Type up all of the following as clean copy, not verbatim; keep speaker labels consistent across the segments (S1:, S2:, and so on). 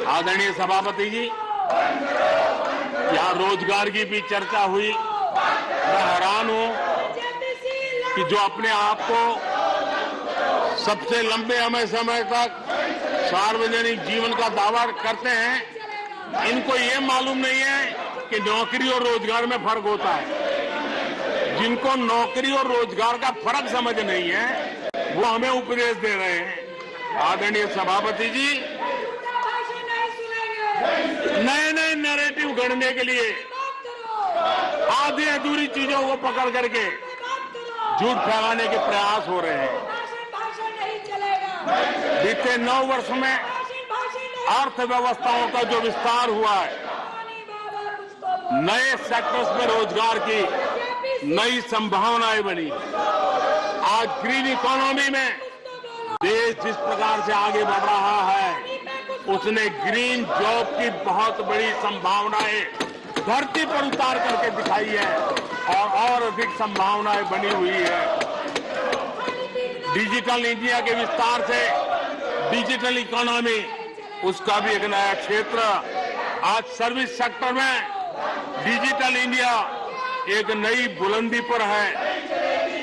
S1: आदरणीय सभापति जी, यहाँ रोजगार की भी चर्चा हुई। मैं हैरान हूं कि जो अपने आप को सबसे लंबे समय तक सार्वजनिक जीवन का दावा करते हैं, इनको ये मालूम नहीं है कि नौकरी और रोजगार में फर्क होता है। जिनको नौकरी और रोजगार का फर्क समझ नहीं है, वो हमें उपदेश दे रहे हैं। आदरणीय सभापति जी, नए नए नैरेटिव गढ़ने के लिए आधी अधूरी चीजों को पकड़ करके झूठ फैलाने के प्रयास हो रहे हैं। बीते 9 वर्ष में अर्थव्यवस्थाओं का जो विस्तार हुआ है, नए सेक्टर्स में रोजगार की नई संभावनाएं बनी। आज ग्रीन इकोनॉमी में देश जिस प्रकार से आगे बढ़ रहा है, उसने ग्रीन जॉब की बहुत बड़ी संभावनाएं धरती पर उतार करके दिखाई है और अधिक संभावनाएं बनी हुई है। डिजिटल इंडिया के विस्तार से डिजिटल इकोनॉमी, उसका भी एक नया क्षेत्र। आज सर्विस सेक्टर में डिजिटल इंडिया एक नई बुलंदी पर है।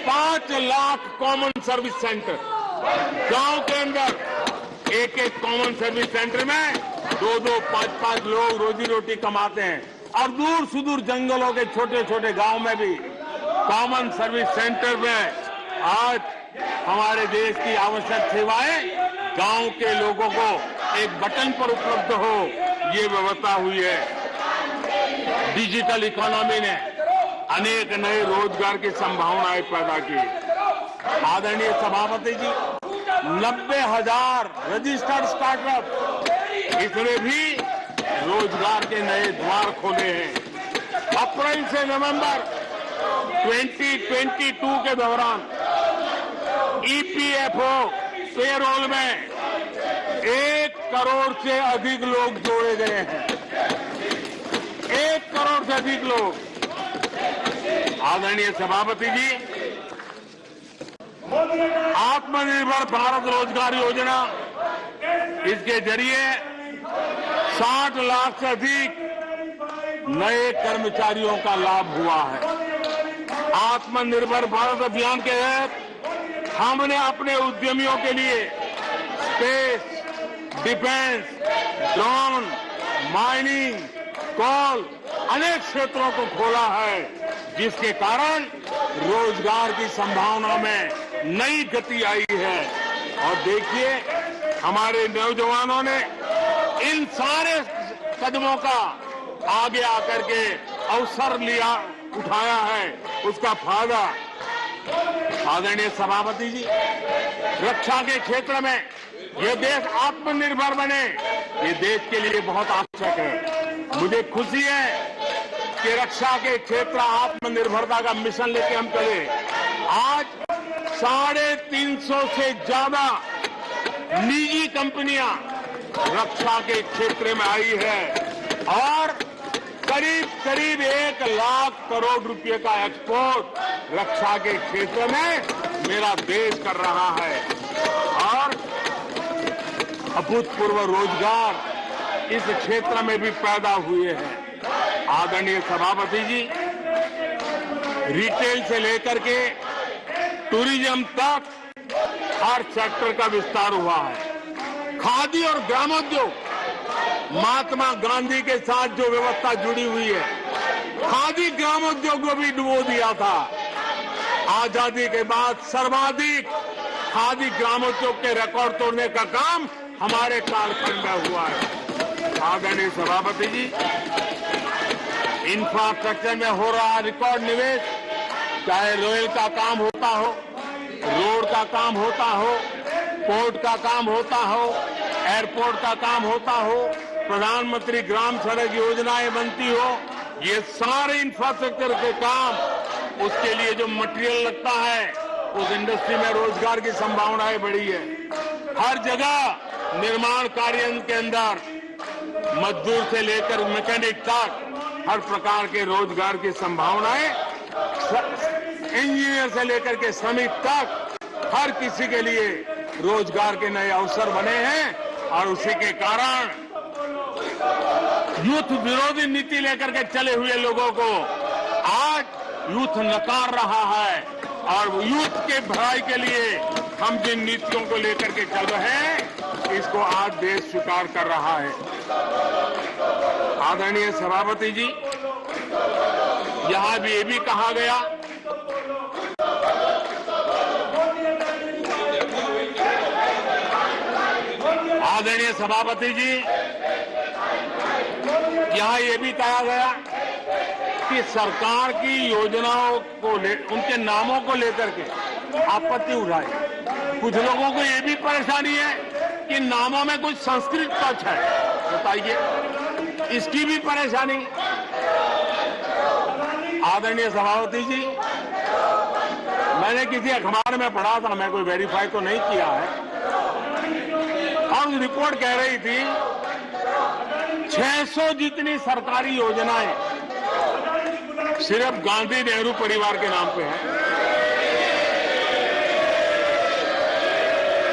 S1: 5 लाख कॉमन सर्विस सेंटर, गांव के अंदर एक कॉमन सर्विस सेंटर में 2-2, 5-5 लोग रोजी रोटी कमाते हैं। और दूर सुदूर जंगलों के छोटे छोटे गांव में भी कॉमन सर्विस सेंटर में आज हमारे देश की आवश्यक सेवाएं गांव के लोगों को एक बटन पर उपलब्ध हो, ये व्यवस्था हुई है। डिजिटल इकोनॉमी ने अनेक नए रोजगार की संभावनाएं पैदा की। आदरणीय सभापति जी, 90,000 रजिस्टर्ड स्टार्टअप, इसने भी रोजगार के नए द्वार खोले हैं। अप्रैल से नवंबर 2022 के दौरान ईपीएफओ पेरोल में 1 करोड़ से अधिक लोग जोड़े गए हैं। 1 करोड़ से अधिक लोग। आदरणीय सभापति जी, आत्मनिर्भर भारत रोजगार योजना, इसके जरिए 60 लाख से अधिक नए कर्मचारियों का लाभ हुआ है। आत्मनिर्भर भारत अभियान के तहत हमने अपने उद्यमियों के लिए स्पेस, डिफेंस, ड्रोन, माइनिंग, कोल, अनेक क्षेत्रों को खोला है, जिसके कारण रोजगार की संभावना में नई गति आई है। और देखिए, हमारे नौजवानों ने इन सारे कदमों का आगे आकर के अवसर लिया, उठाया है, उसका फायदा। आदरणीय सभापति जी, रक्षा के क्षेत्र में यह देश आत्मनिर्भर बने, ये देश के लिए बहुत आवश्यक है। मुझे खुशी है कि रक्षा के क्षेत्र आत्मनिर्भरता का मिशन लेके हम चले। आज 350 से ज्यादा निजी कंपनियां रक्षा के क्षेत्र में आई है और करीब 1 लाख करोड़ रुपए का एक्सपोर्ट रक्षा के क्षेत्र में मेरा देश कर रहा है। और अभूतपूर्व रोजगार इस क्षेत्र में भी पैदा हुए हैं। आदरणीय सभापति जी, रिटेल से लेकर के टूरिज्म तक हर सेक्टर का विस्तार हुआ है। खादी और ग्रामोद्योग, महात्मा गांधी के साथ जो व्यवस्था जुड़ी हुई है, खादी ग्रामोद्योग को भी डुबो दिया था। आजादी के बाद सर्वाधिक खादी ग्रामोद्योग के रिकॉर्ड तोड़ने का काम हमारे कालखंड में हुआ है। आदरणीय सभापति जी, इंफ्रास्ट्रक्चर में हो रहा रिकॉर्ड निवेश, चाहे रेल का काम होता हो, रोड का काम होता हो, पोर्ट का काम होता हो, एयरपोर्ट का काम होता हो, प्रधानमंत्री ग्राम सड़क योजनाएं बनती हो, ये सारे इंफ्रास्ट्रक्चर के काम, उसके लिए जो मटेरियल लगता है, उस इंडस्ट्री में रोजगार की संभावनाएं बढ़ी है। हर जगह निर्माण कार्य के अंदर मजदूर से लेकर मैकेनिक तक हर प्रकार के रोजगार की संभावनाएं, इंजीनियर से लेकर के श्रमिक तक हर किसी के लिए रोजगार के नए अवसर बने हैं। और उसी के कारण यूथ विरोधी नीति लेकर के चले हुए लोगों को आज यूथ नकार रहा है और यूथ के भलाई के लिए हम जिन नीतियों को लेकर के चल रहे हैं इसको आज देश स्वीकार कर रहा है। आदरणीय सभापति जी, यहां भी ये भी कहा गया आदरणीय सभापति जी, यहां ये भी कहा गया कि सरकार की योजनाओं को उनके नामों को लेकर के आपत्ति उठाई। कुछ लोगों को ये भी परेशानी है कि नामों में कुछ संस्कृत टच है, बताइए, इसकी भी परेशानी। आदरणीय सभापति जी, मैंने किसी अखबार में पढ़ा था, मैं कोई वेरीफाई तो नहीं किया है, और उस रिपोर्ट कह रही थी 600 जितनी सरकारी योजनाएं सिर्फ गांधी नेहरू परिवार के नाम पे है।